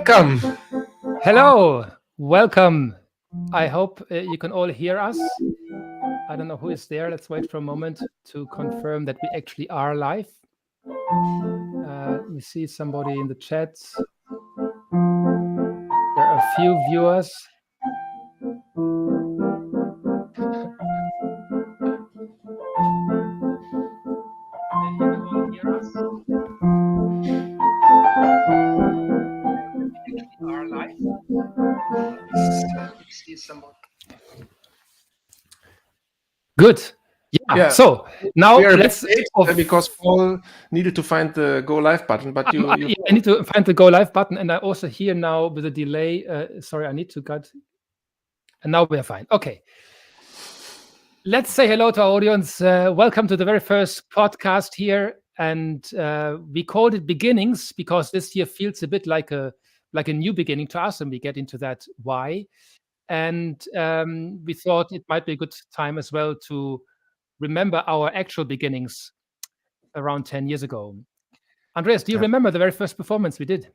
Welcome. Hello, welcome. I hope you can all hear us. I don't know who is there. Let's wait for a moment to confirm that we actually are live. We see somebody in the chat. There are a few viewers. You can all hear us. We actually are live. See somebody. Good. Yeah. So now We are let's because Paul needed to find the go live button, but I need to find the go live button, and I also hear now with a delay. Sorry, I need to cut. And now we are fine. Okay. Let's say hello to our audience. Welcome to the very first podcast here, and we called it Beginnings because this year feels a bit like a new beginning to us, and we get into that why. And we thought it might be a good time as well to remember our actual beginnings around 10 years ago. Andreas, do you remember the very first performance we did?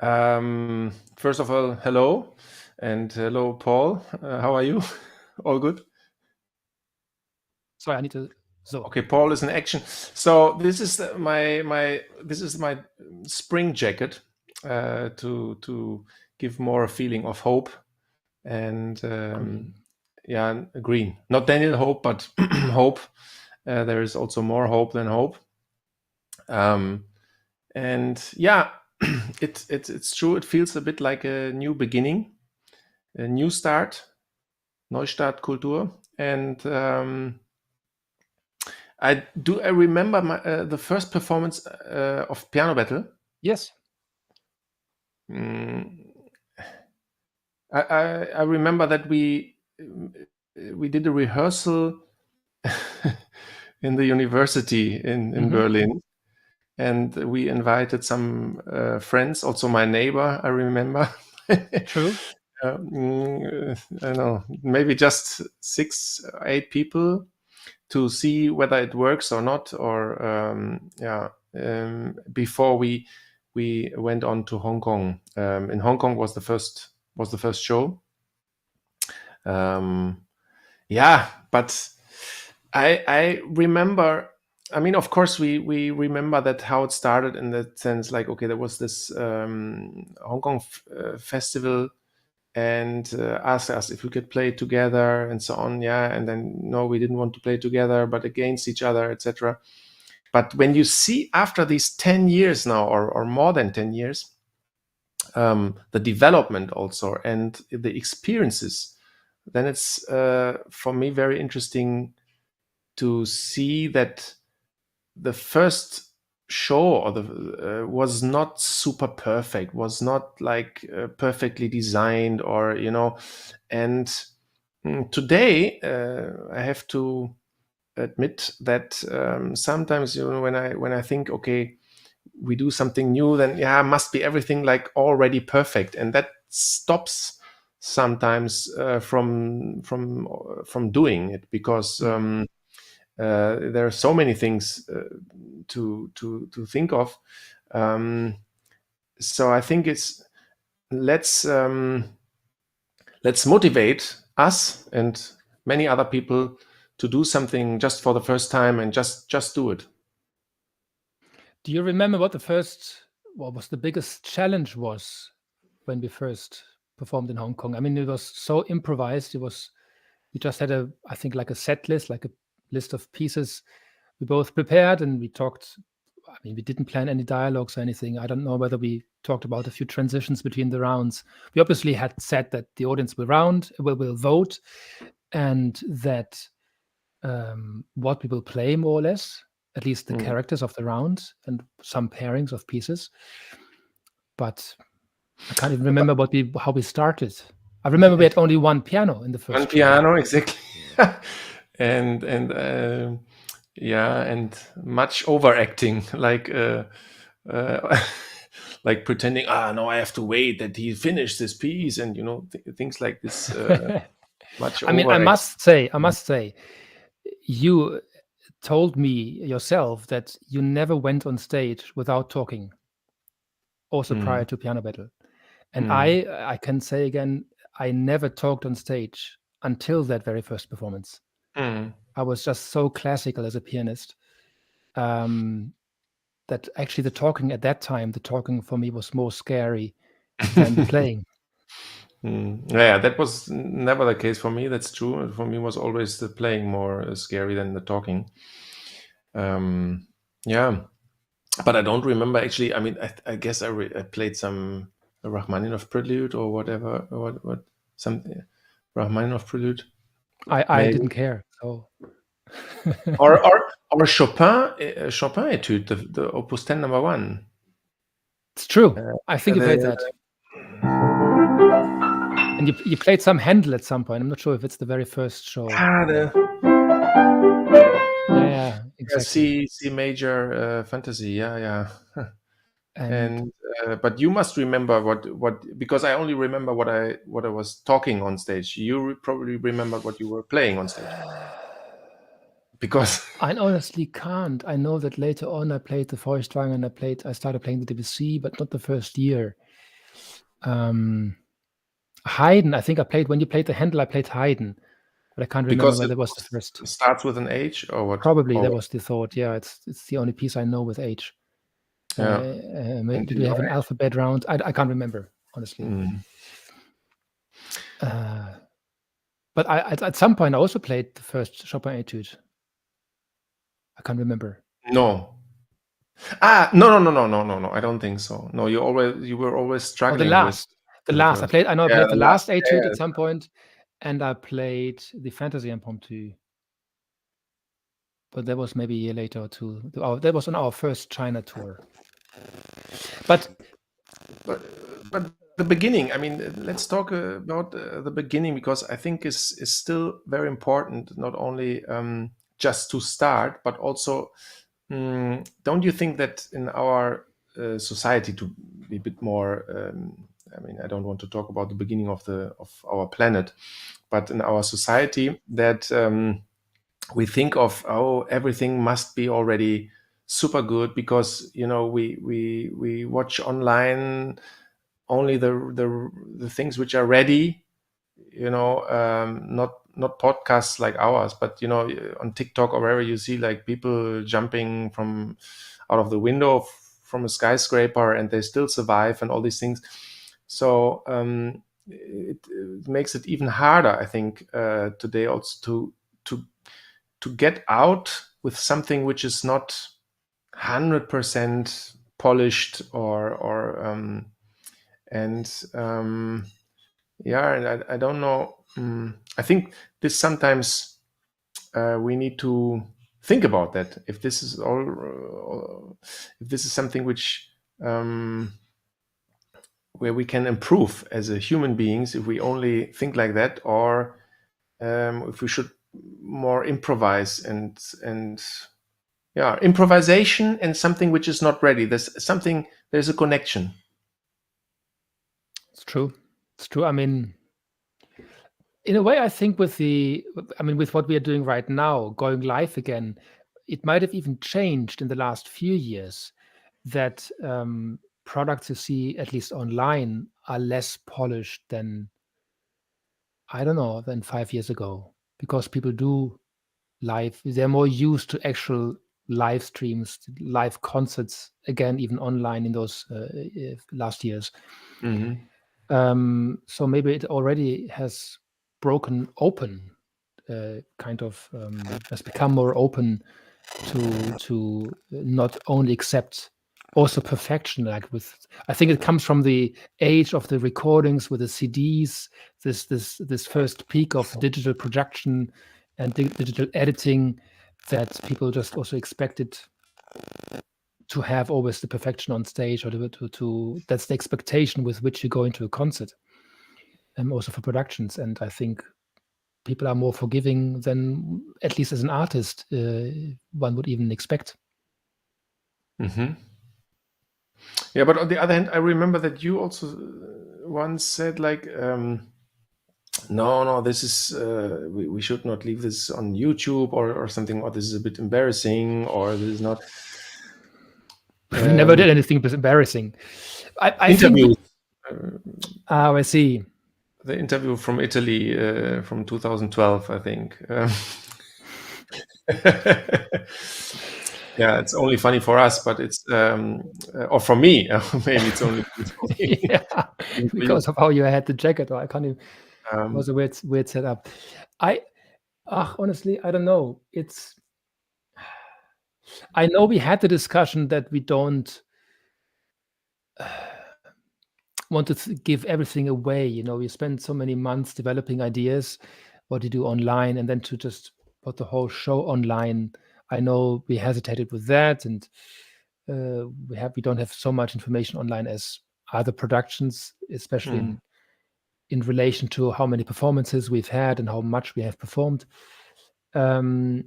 First of all, hello, and hello, Paul. How are you? All good? Sorry, I need to. So okay, Paul is in action. So this is my spring jacket to give more a feeling of hope and green. Not Daniel Hope, but hope. There is also more hope than hope. And yeah, it's true. It feels a bit like a new beginning, a new start, Neustart Kultur. And I remember the first performance of Piano Battle. Yes. I remember that we did a rehearsal in the university in Berlin, and we invited some friends, also my neighbor, I remember. True. I don't know, maybe just 6 or 8 people to see whether it works or not, or before we went on to Hong Kong. In Hong Kong was the first show. But I remember. I mean, of course, we remember that how it started in that sense. Like, okay, there was this Hong Kong festival, and asked us if we could play together and so on. Yeah, and then no, we didn't want to play together, but against each other, etc. But when you see after these 10 years now, or more than 10 years, the development also and the experiences, then it's for me very interesting to see that the first show or was not super perfect, was not like perfectly designed, or and today I have to admit that sometimes when I think, okay, we do something new, then must be everything like already perfect, and that stops sometimes from doing it, because there are so many things to think of. So I think it's let's motivate us and many other people to do something just for the first time, and just do it. Do you remember what was the biggest challenge was when we first performed in Hong Kong? I mean, it was so improvised. We just had I think like a set list, like a list of pieces we both prepared, and we talked. I mean, we didn't plan any dialogues or anything. I don't know whether we talked about a few transitions between the rounds. We obviously had said that the audience will vote, and that what we will play, more or less, at least the characters of the round and some pairings of pieces. But I can't even remember how we started. I remember we had only one piano in the first. One piano, exactly. and much overacting, like like pretending, no, I have to wait that he finished this piece, and things like this. Much. I mean, I must say, you told me yourself that you never went on stage without talking, also prior to Piano Battle. And I can say again, I never talked on stage until that very first performance. I was just so classical as a pianist that actually the talking at that time, the talking for me was more scary than the playing. Yeah, that was never the case for me. That's true. For me, was always the playing more scary than the talking. Yeah, but I don't remember actually. I mean, I guess I played some Rachmaninoff prelude or whatever. What some Rachmaninoff prelude I maybe, didn't care. So or Chopin etude, the Opus 10 number 1. it's true. Uh, I think you played the, that. And you played some Handel at some point. I'm not sure if it's the very first show. the Yeah, exactly. C major fantasy. Yeah. And And but you must remember what because I only remember what I was talking on stage. You probably remember what you were playing on stage because I honestly can't. I know that later on I played the Feuchtwagen and I started playing the Debussy, but not the first year. Haydn, I think I played when you played the Handel, I played Haydn, but I can't remember because whether it that was the first. starts with an H or what? Probably Or that what? was the thought. Yeah, it's the only piece I know with H. Yeah. And Did in we have your an alphabet round? I can't remember, honestly. But at some point I also played the first Chopin etude. I can't remember. no. No. I don't think so. No, you were always Oh, the struggling with last. The the last. first. I know I Yeah, played the the last. last etude Yeah, at some point, and I played the Fantasy Impromptu. But that was maybe a year later or two. That was on our first China tour. But but the beginning. I mean, let's talk about the beginning because I think is still very important. Not only just to start, but also don't you think that in our society to be a bit more? I mean, I don't want to talk about the beginning of our planet, but in our society that we think of everything must be already super good because we watch online only the things which are ready, not podcasts like ours, but on TikTok or wherever you see like people jumping from out of the window from a skyscraper and they still survive and all these things. So it makes it even harder, I think, today also to to get out with something which is not 100% polished or and yeah, and I don't know. I think this sometimes we need to think about that. If this is if this is something which where we can improve as a human beings, if we only think like that, or if we should more improvise and yeah, improvisation and something which is not ready. There's a connection. it's true. It's true. I mean, in a way, I think with what we are doing right now, going live again, it might have even changed in the last few years that products you see, at least online, are less polished than, I don't know, than 5 years ago because people do live. They're more used to actual live streams, live concerts, again, even online in those last years. So maybe it already has broken open, has become more open to not only accept also perfection. I think it comes from the age of the recordings with the CDs, this first peak of digital production and digital editing, that people just also expected to have always the perfection on stage, or to that's the expectation with which you go into a concert, also for productions. And I think people are more forgiving than, at least as an artist, one would even expect. Yeah, but on the other hand, I remember that you also once said like, no, this is we should not leave this on YouTube or something, or this is a bit embarrassing, or this is not. We never did anything embarrassing. I think Interviews. I see. the interview from Italy from 2012, I think. Yeah, it's only funny for us, but it's or for me, maybe it's only funny for me. Yeah, Even for you. because of how you had the jacket, or I can't even. It was Um, a weird setup. I, honestly, I don't know. I know we had the discussion that we don't want to give everything away. We spend so many months developing ideas, what to do online, and then to just put the whole show online. I know we hesitated with that, and we don't have so much information online as other productions, especially hmm. in relation to how many performances we've had and how much we have performed. Um,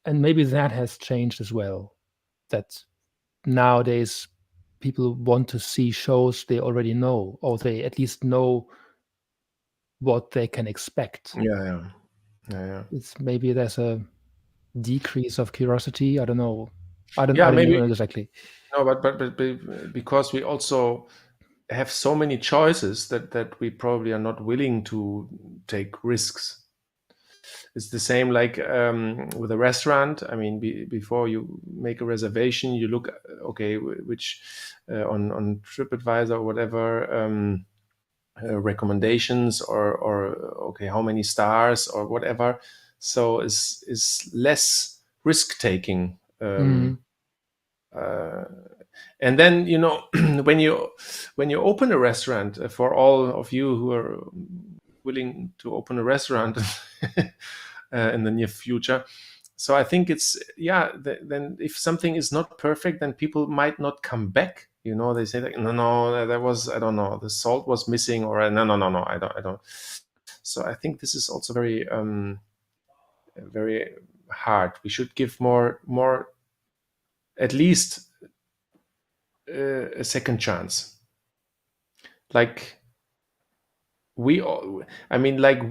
and maybe that has changed as well. That nowadays people want to see shows they already know, or they at least know what they can expect. Yeah, yeah, yeah, yeah. It's maybe there's a decrease of curiosity. I don't know. I don't. Yeah, I don't maybe know exactly. no, because we also have so many choices that we probably are not willing to take risks. It's the same like with a restaurant. I mean, before you make a reservation, you look okay, which on TripAdvisor or whatever. Recommendations or okay how many stars or whatever, so is less risk taking, Mm, and then when you open a restaurant, for all of you who are willing to open a restaurant in the near future, so I think it's yeah then if something is not perfect, then people might not come back. They say like, no, that was, I don't know, the salt was missing, or no, I don't. So I think this is also very hard. We should give more, at least a second chance. Like we all, I mean, like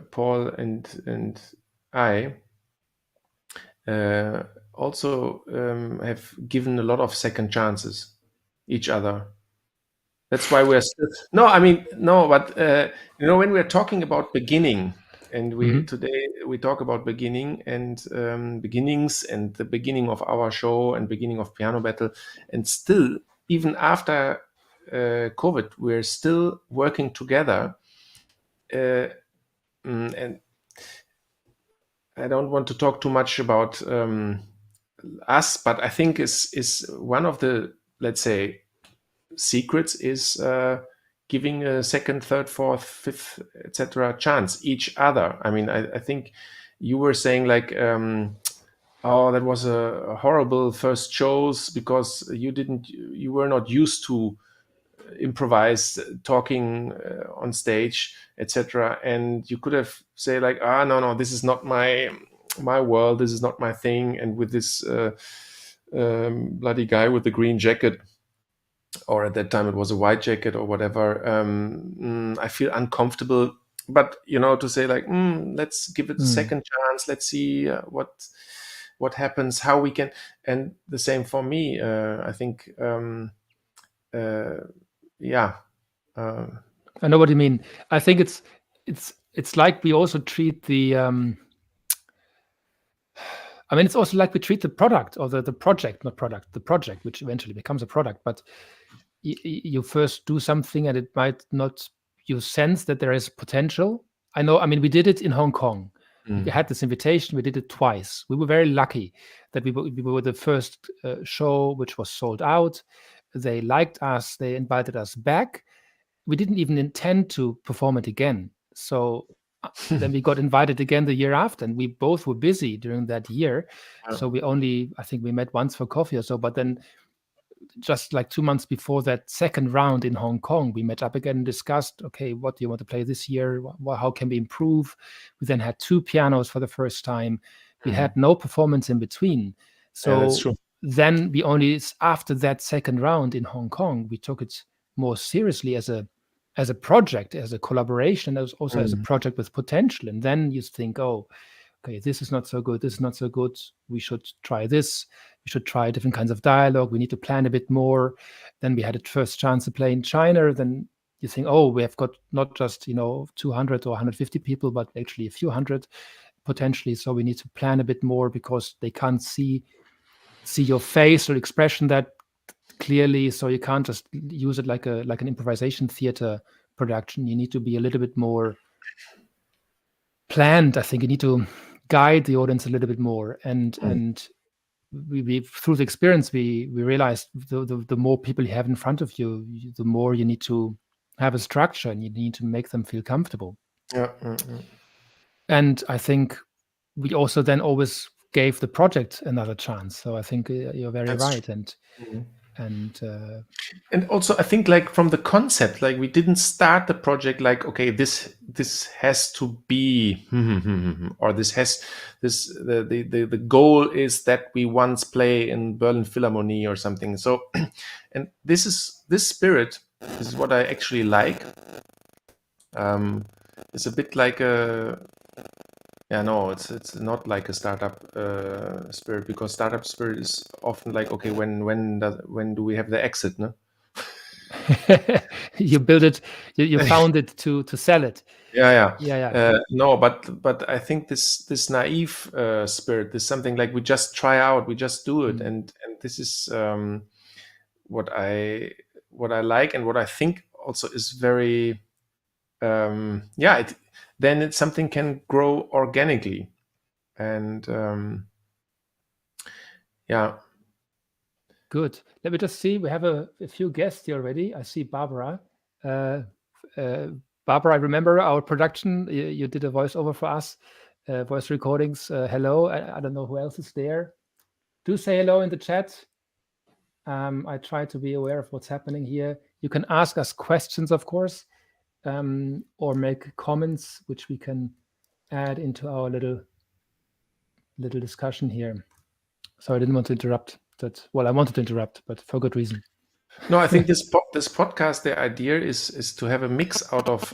Paul and I also have given a lot of second chances each other. That's why we're still. No, I mean, no, but when we're talking about beginning, and we mhm, today we talk about beginning and beginnings and the beginning of our show and beginning of Piano Battle, and still, even after COVID, we're still working together. Uh, and I don't want to talk too much about us, but I think is one of the, let's say, secrets is giving a second, third, fourth, fifth, etc. chance each other. I mean, I think you were saying like, oh, that was a horrible first shows because you were not used to improvise talking on stage, etc. And you could have say like, no, this is not my world, this is not my thing. And with this bloody guy with the green jacket, or at that time it was a white jacket or whatever, I feel uncomfortable. But to say like, let's give it a mm. second chance, let's see what happens, how we can. And the same for me, I think, uh, yeah, uh, I know what you mean. I think it's like we also treat the. I mean, it's also like we treat the product or the project, not product, the project, which eventually becomes a product. But you first do something, and it might not. You sense that there is potential. I know. I mean, we did it in Hong Kong. We mm, had this invitation. We did it twice. We were very lucky that we were the first show which was sold out. They liked us. They invited us back. We didn't even intend to perform it again. So then we got invited again the year after, and we both were busy during that year. yeah, So I think we met once for coffee or so. But then, just like 2 months before that second round in Hong Kong, we met up again and discussed, okay, what do you want to play this year? How can we improve? We then had two pianos for the first time. We mm, had no performance in between. yeah, that's So true. then after that second round in Hong Kong, we took it more seriously as a project, as a collaboration, as also as a Mm, project with potential. And then you think, oh, okay, this is not so good. This is not so good. We should try this. should try different kinds of dialogue. We need to plan a bit more. Then we had a first chance to play in China. Then you think, oh, we have got not just 200 or 150 people, but actually a few hundred potentially. So we need to plan a bit more because they can't see your face or expression that clearly. So you can't just use it like an improvisation theater production. You need to be a little bit more planned. I think you need to guide the audience a little bit more. And we through the experience we realized the more people you have in front of you, the more you need to have a structure and you need to make them feel comfortable. Yeah. And I think we also then always gave the project another chance. So I think you're very That's right. true. And also I think, like, from the concept, like, we didn't start the project like, okay, this has to be or the goal is that we once play in Berlin Philharmonie or something. So and this spirit is what I actually like. It's a bit like a, yeah, no, it's not like a startup spirit, because startup spirit is often like, okay, when do we have the exit, no? you build it, you found it to sell it. Yeah. Yeah. No, but I think this naive spirit is something like we just try out, we just do it, and this is what I like, and what I think also is very then it's something can grow organically, and yeah. Good. Let me just see. We have a few guests here already. I see Barbara. Barbara, I remember our production. You did a voiceover for us, voice recordings. Hello. I don't know who else is there. Do say hello in the chat. I try to be aware of what's happening here. You can ask us questions, of course, or make comments, which we can add into our little discussion here. So I didn't want to interrupt that. Well, I wanted to interrupt, but for good reason. No, I think this podcast, the idea is to have a mix out of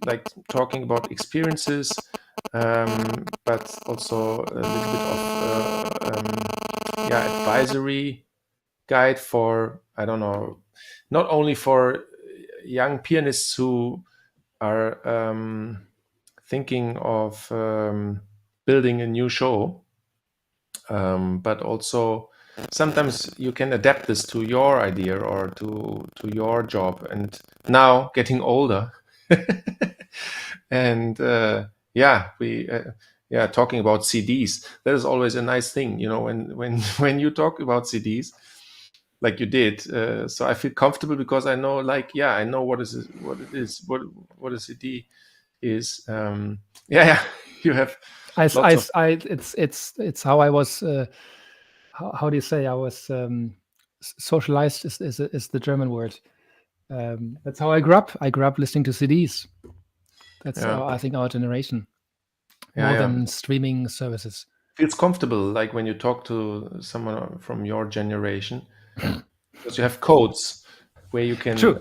like talking about experiences, but also a little bit of advisory guide for, I don't know, not only for young pianists who are thinking of building a new show, but also sometimes you can adapt this to your idea or to your job. And now getting older, and talking about CDs, that is always a nice thing, when you talk about CDs like you did. So I feel comfortable because I know, I know what a CD is. You have lots of. It's how I was. How do you say? I was socialized. Is the German word. That's how I grew up. I grew up listening to CDs. That's I think our generation more than streaming services. Feels comfortable, like when you talk to someone from your generation, because you have codes where you can. True.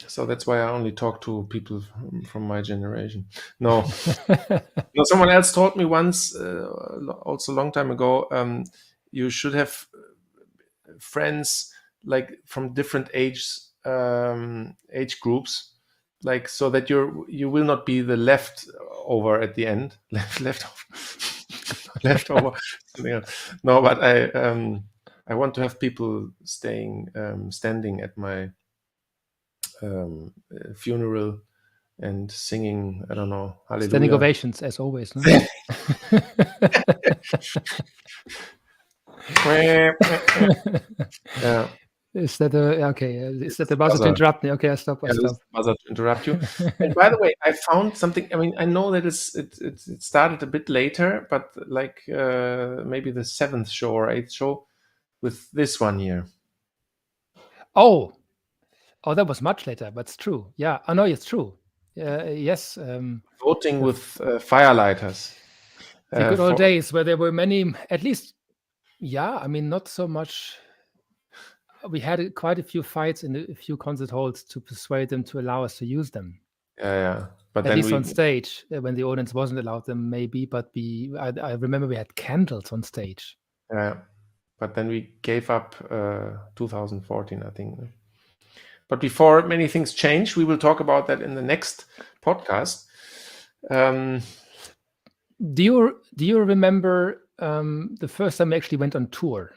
So that's why I only talk to people from my generation. No, someone else told me once, also a long time ago, you should have friends like from different age groups, like, so that you will not be the leftover at the end. Leftover. No, but I want to have people standing at my funeral and singing, I don't know, hallelujah. Standing ovations, as always. No? Yeah. Is that okay? Is that the buzzer to interrupt me? Okay, I stop. Buzzer to interrupt you. And by the way, I found something. I mean, I know that it started a bit later, but like maybe the 7th show or 8th show with this one here. Oh, that was much later, but it's true. Yeah, I know it's true. Yes. Voting with firelighters. The good old days where there were many, at least. Yeah, I mean, not so much. We had quite a few fights in a few concert halls to persuade them to allow us to use them. Yeah. But At then least on we, stage, when the audience wasn't allowed them, maybe. But I remember we had candles on stage. but then we gave up 2014, I think. But before many things change, we will talk about that in the next podcast. Um, Do you remember the first time we actually went on tour,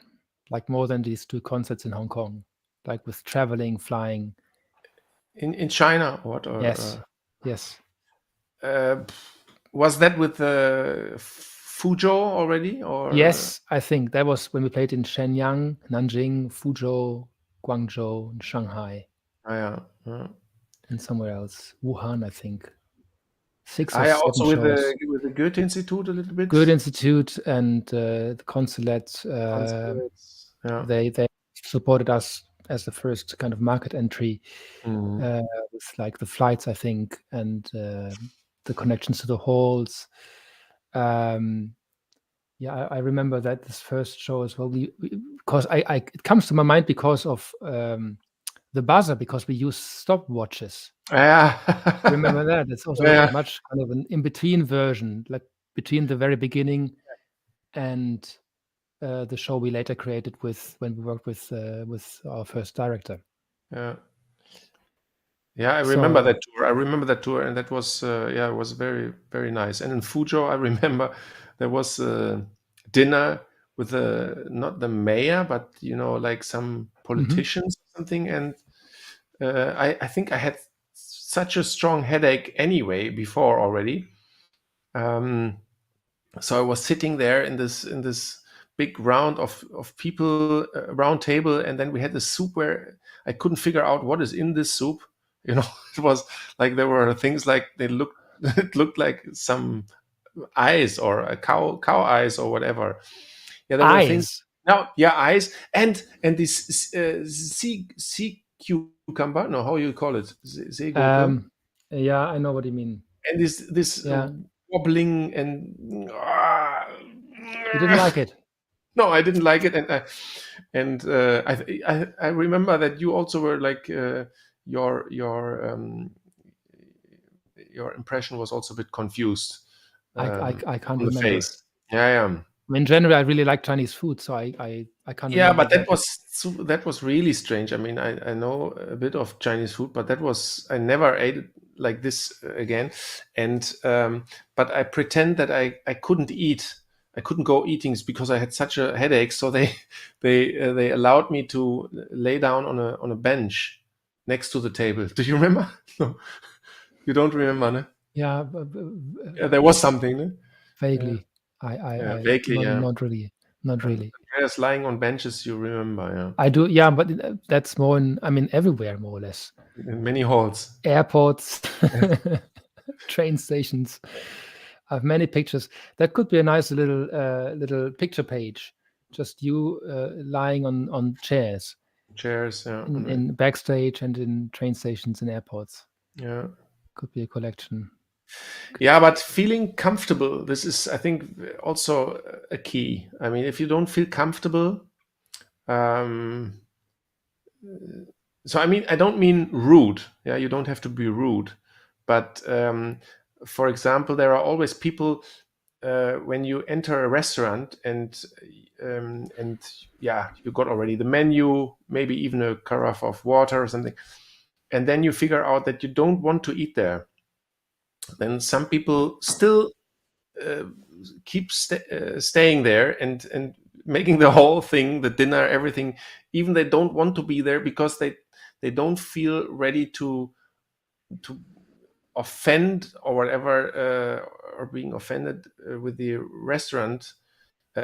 like more than these two concerts in Hong Kong, like with traveling, flying? in China, what Yes, or yes, uh, was that with Fuzhou already, or yes. I think that was when we played in Shenyang, Nanjing, Fuzhou, Guangzhou, and Shanghai, yeah, yeah. and somewhere else, Wuhan. I think six or I seven also shows. with the Goethe Institute a little bit. Goethe Institute and the consulate. Consulates, yeah. They supported us as the first kind of market entry Mhm. with like the flights, I think, and the connections to the halls. Um, yeah, I remember that this first show as well. Because I it comes to my mind because of the buzzer, because we use stopwatches. Yeah. Remember that? It's also Yeah. much kind of an in-between version, like between the very beginning and the show we later created with when we worked with our first director. Yeah. Yeah, I remember So that tour. I remember that tour, and that was yeah, it was very very nice. And in Fuzhou, I remember there was a dinner with the not the mayor, but like some mhm. politicians or something. And I think I had such a strong headache anyway before already. Um, so I was sitting there in this big round of people, round table, and then we had the soup where I couldn't figure out what is in this soup. It was like there were things like they looked it looked like some eyes or a cow eyes or whatever. Yeah, there were things. Eyes. No, yeah, eyes and this sea cucumber. No, how you call it? Seegurke. Um, yeah, I know what you mean. And this Yeah, wobbling and you didn't like it. no, I didn't like it, and I remember that you also were like your your um, your impression was also a bit confused I can't on the remember. face. Yeah, yeah. I mean, generally, I really like Chinese food, so I can't Yeah, remember but that. that was really strange. I mean, I know a bit of Chinese food, but that was I never ate it like this again. And but I pretend that I couldn't eat. I couldn't go eating because I had such a headache. So they they allowed me to lay down on a bench next to the table. Do you remember? No, you don't remember, no? Yeah, Yeah, there was something, no? Yeah, vaguely. yeah, I vaguely, yeah. not really, not And really. Andreas lying on benches, you remember, I do, yeah, but that's more in, I mean, everywhere more or less. yeah, in many halls. Airports, train stations. I have many pictures. That could be a nice little picture page. Just you lying on chairs Chairs, yeah, in backstage and in train stations and airports. yeah, Could be a collection. yeah. But feeling comfortable, this is, I think, also a key. I mean, if you don't feel comfortable, um, so I mean, I don't mean rude. Yeah, you don't have to be rude, but for example, there are always people when you enter a restaurant and yeah, you got already the menu, maybe even a carafe of water or something, and then you figure out that you don't want to eat there. Then some people still uh, keep staying there and making the whole thing, the dinner, everything, even they don't want to be there because they don't feel ready to offend or whatever or being offended with the restaurant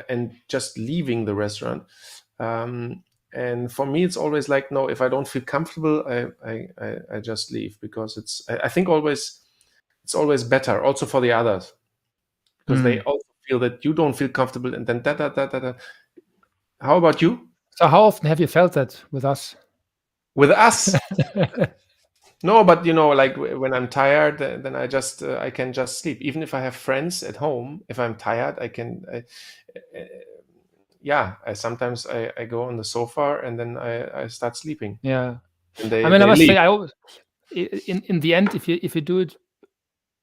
and just leaving the restaurant. And for me, it's always like, no, if I don't feel comfortable, I just leave because I think always it's always better also for the others because they Mm. also feel that you don't feel comfortable and then da da da da da. How about you? So how often have you felt that with us? With us? No, but like when I'm tired, then I can just sleep. Even if I have friends at home, if I'm tired, I can. Yeah, I sometimes I go on the sofa and then I start sleeping, Yeah. and I they mean, I they must leave. say, I always, in the end, if you do it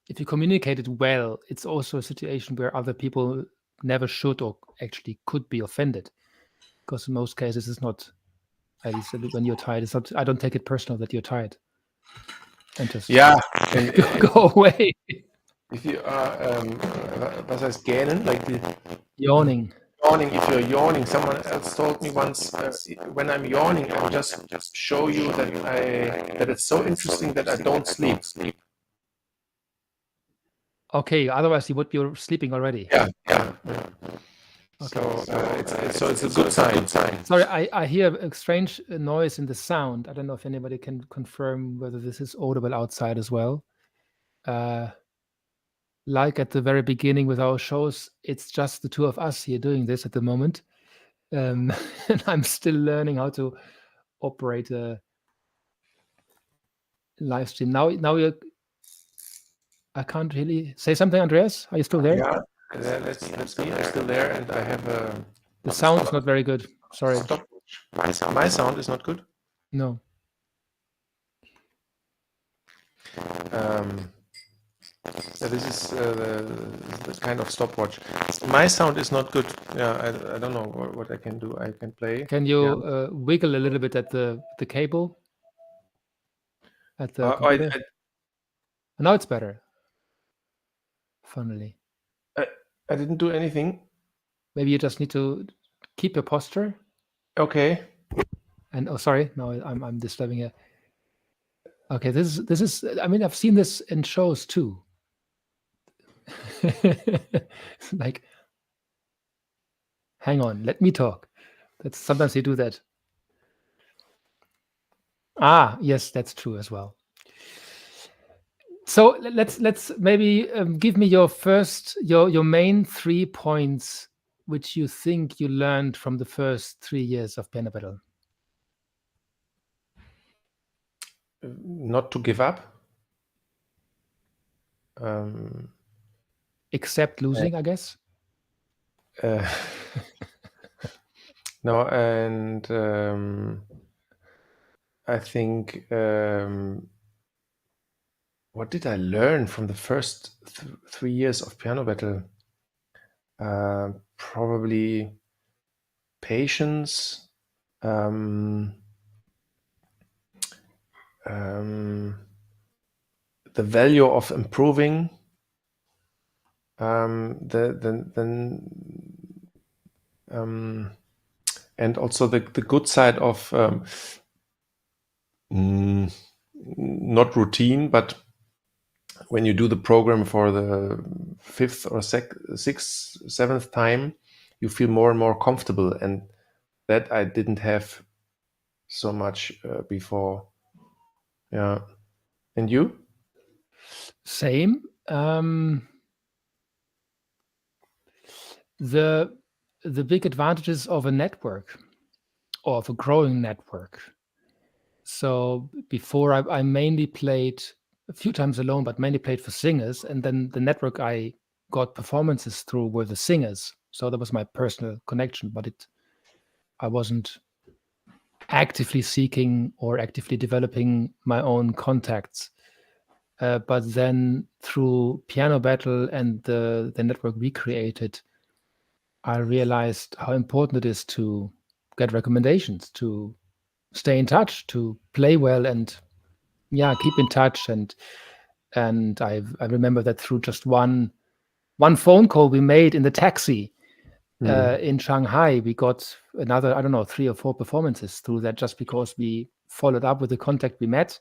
if you communicate it well, it's also a situation where other people never should or actually could be offended, because in most cases it's not. At least when you're tired, it's not. I don't take it personal that you're tired, and just Ja, and go away. if you are, was heißt gähnen? Like the Yawning. yawning. If you're yawning, someone else told me once, when I'm yawning, I just show you that it's so interesting that I don't sleep. Okay, otherwise you would be sleeping already. Yeah. Okay. So it's a good sign. Sorry, I hear a strange noise in the sound. I don't know if anybody can confirm whether this is audible outside as well. Like at the very beginning with our shows, it's just the two of us here doing this at the moment. And I'm still learning how to operate a live stream. Now I can't really say something, Andreas. Are you still there? Yeah. Let's see. I'm still there, and I have a. The sound is not very good. Sorry. My sound is not good. No. Yeah, this is the kind of stopwatch. My sound is not good. Yeah, I don't know what I can do. I can play. Can you wiggle a little bit at the cable at the computer? Now it's better. Funnily. I didn't do anything. Maybe you just need to keep your posture. Okay. And oh, sorry, no, I'm disturbing you. Okay, this is. I mean, I've seen this in shows too. Like, hang on, let me talk. That's sometimes you do that. Ah, yes, that's true as well. So let's maybe give me your main 3 points which you think you learned from the first 3 years of piano battle. Not to give up. Except losing, I guess. No, and I think what did I learn from the first 3 years of piano battle? Probably patience. The value of improving. And also the good side of not routine, but when you do the program for the 5th or 6th, 7th time, you feel more and more comfortable, and that I didn't have so much before. Yeah. And you? Same. The big advantages of a network, or of a growing network. So before I mainly played a few times alone, but mainly played for singers, and then the network I got performances through were the singers. So that was my personal connection, but I wasn't actively seeking or actively developing my own contacts. But then through Piano Battle and the network we created, I realized how important it is to get recommendations, to stay in touch, to play well, and keep in touch. And I remember that through just one phone call we made in the taxi in Shanghai, we got another, I don't know, 3 or 4 performances through that, just because we followed up with the contact we met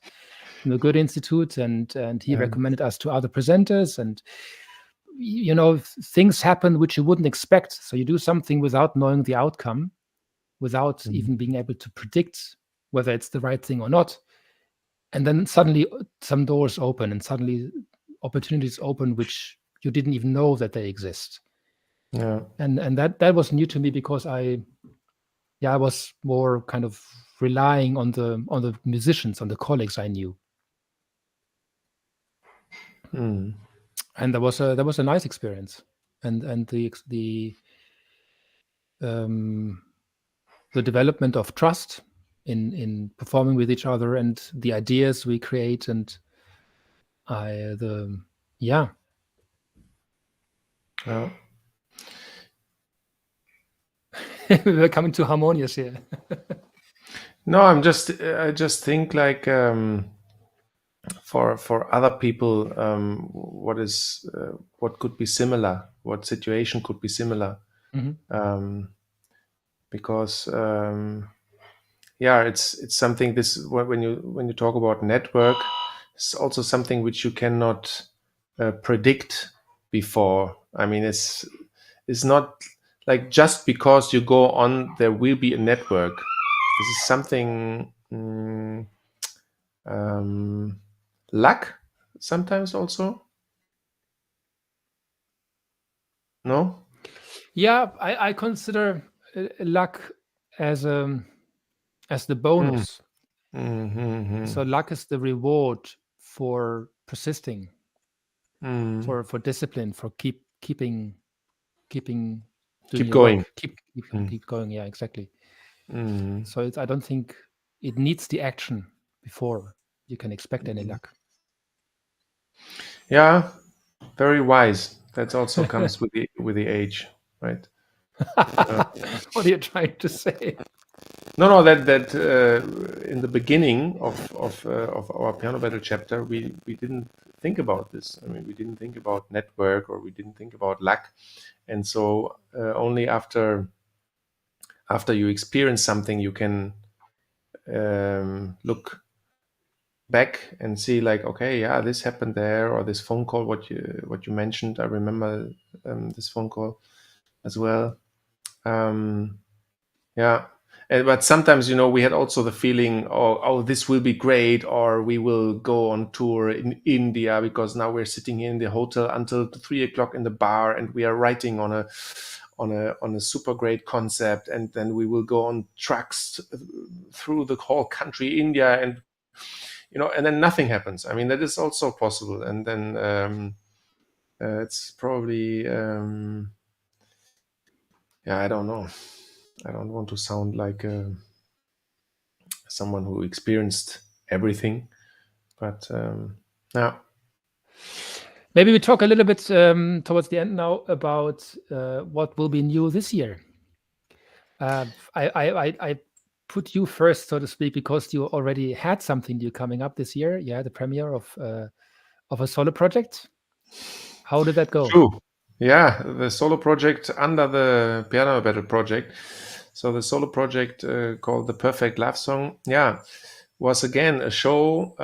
from the Good Institute, and he recommended us to other presenters, and things happen which you wouldn't expect. So you do something without knowing the outcome, without even being able to predict whether it's the right thing or not. And then suddenly some doors open, and suddenly opportunities open which you didn't even know that they exist. Yeah. And that was new to me, because I was more kind of relying on the musicians, on the colleagues I knew. And that was a nice experience. And the development of trust in performing with each other, and the ideas we create, and Yeah. Yeah. We were coming too harmonious here. No, I just think like for other people, what could be similar, what situation could be similar, Mhm. um, because yeah, it's something. This when you talk about network, it's also something which you cannot predict before. I mean, it's not like just because you go on, there will be a network. This is something. Um, Luck sometimes also. No. Yeah, I consider luck as as the Mm, bonus. So mm, luck is the reward for persisting, mm. for discipline, for keeping doing Keep your work, going. Mm, keep going. Yeah, exactly. mm, So I don't think it needs the action before you can expect any mm. luck. Yeah, very wise. That also comes with the age, right? Uh, What are you trying to say? no, no. That in the beginning of our piano battle chapter, we didn't think about this. I mean, we didn't think about network or we didn't think about luck, and so only after you experience something, you can look back and see like, okay, yeah, this happened there, or this phone call, what you mentioned. I remember this phone call as well. um, yeah. But sometimes, we had also the feeling, oh, this will be great, or we will go on tour in India because now we're sitting here in the hotel until 3 o'clock in the bar, and we are writing on a super great concept, and then we will go on trucks through the whole country, India, and then nothing happens. I mean, that is also possible, and then it's probably yeah, I don't know. I don't want to sound like someone who experienced everything, but yeah. Maybe we talk a little bit towards the end now about what will be new this year. I put you first, so to speak, because you already had something new coming up this year. You had the premiere of a solo project. How did that go? True. Yeah, the solo project under the piano battle project. So the solo project called the Perfect Love Song, yeah, was again a show,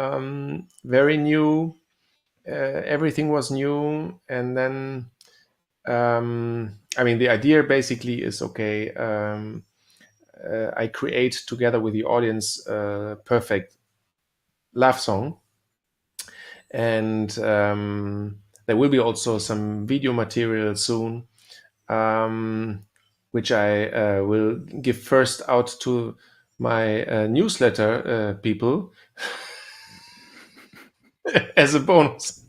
very new. Everything was new, and then I mean, the idea basically is okay. I create together with the audience a perfect love song, and there will be also some video material soon, um, which I will give first out to my newsletter people as a bonus.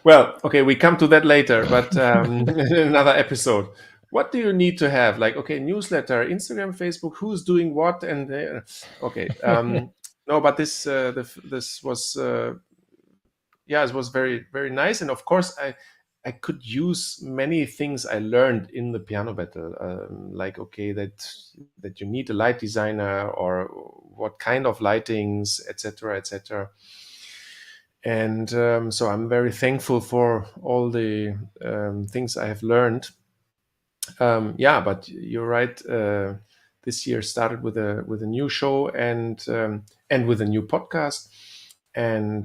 Well, okay, we come to that later, but in another episode. What do you need to have? Like, okay, newsletter, Instagram, Facebook, who's doing what, and okay, no, but this was yeah, it was very very nice, and of course I could use many things I learned in the piano battle, like okay, that you need a light designer or what kind of lightings, etc., etc. And so I'm very thankful for all the things I have learned. Yeah, but you're right. This year started with a new show, and with a new podcast, and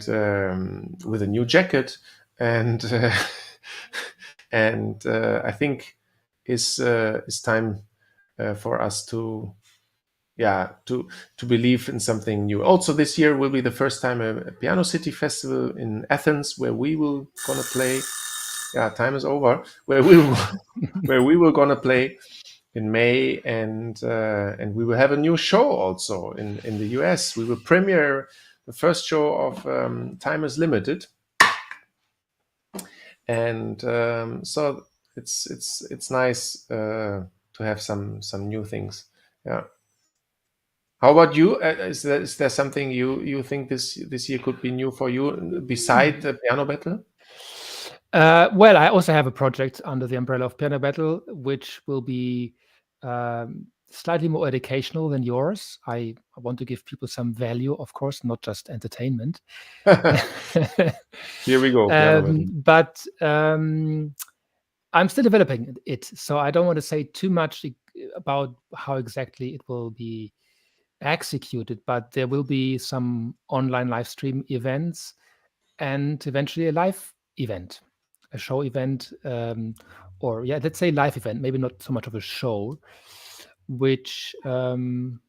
with a new jacket, and and I think is time for us to, yeah, to believe in something new. Also, this year will be the first time a Piano City Festival in Athens, where we will gonna play. Yeah, time is over. Where we will, where we will gonna play in May, and we will have a new show also in the US. We will premiere the first show of Time is Limited, and so it's nice to have some new things. Yeah. How about you? Is there something you think this year could be new for you beside the piano battle? Well, I also have a project under the umbrella of Piano Battle, which will be slightly more educational than yours. I want to give people some value, of course, not just entertainment. Here we go, piano battle. But I'm still developing it, so I don't want to say too much about how exactly it will be executed. But there will be some online live stream events and eventually a live event, a show event, or yeah, let's say live event, maybe not so much of a show, which probably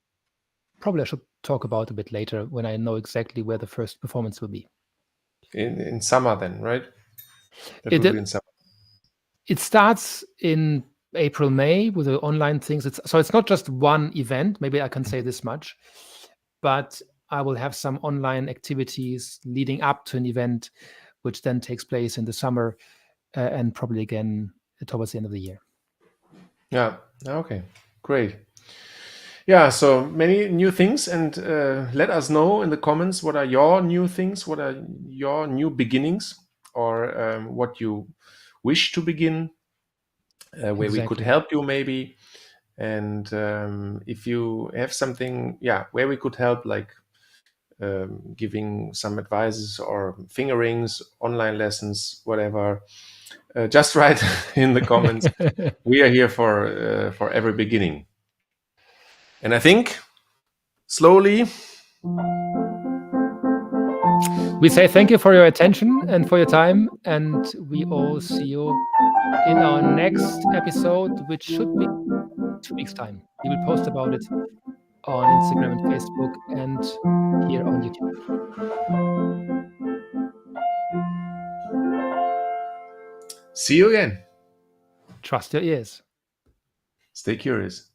I should talk about a bit later when I know exactly where the first performance will be. In summer then, right? That It will be in summer. it starts in April, May with the online things. It's not just one event. Maybe I can say this much, but I will have some online activities leading up to an event, which then takes place in the summer and probably again towards the end of the year. Yeah. Okay. Great. Yeah. So many new things, and let us know in the comments what are your new things, what are your new beginnings, or what you wish to begin, where we could Exactly. help you maybe. And if you have something, yeah, where we could help, like giving some advices or fingerings, online lessons, whatever, just write in the comments. We are here for every beginning. And I think slowly, We say thank you for your attention and for your time, and we all see you in our next episode, which should be 2 weeks' time. We will post about it on Instagram and Facebook and here on YouTube. see you again. Trust your ears. Stay curious.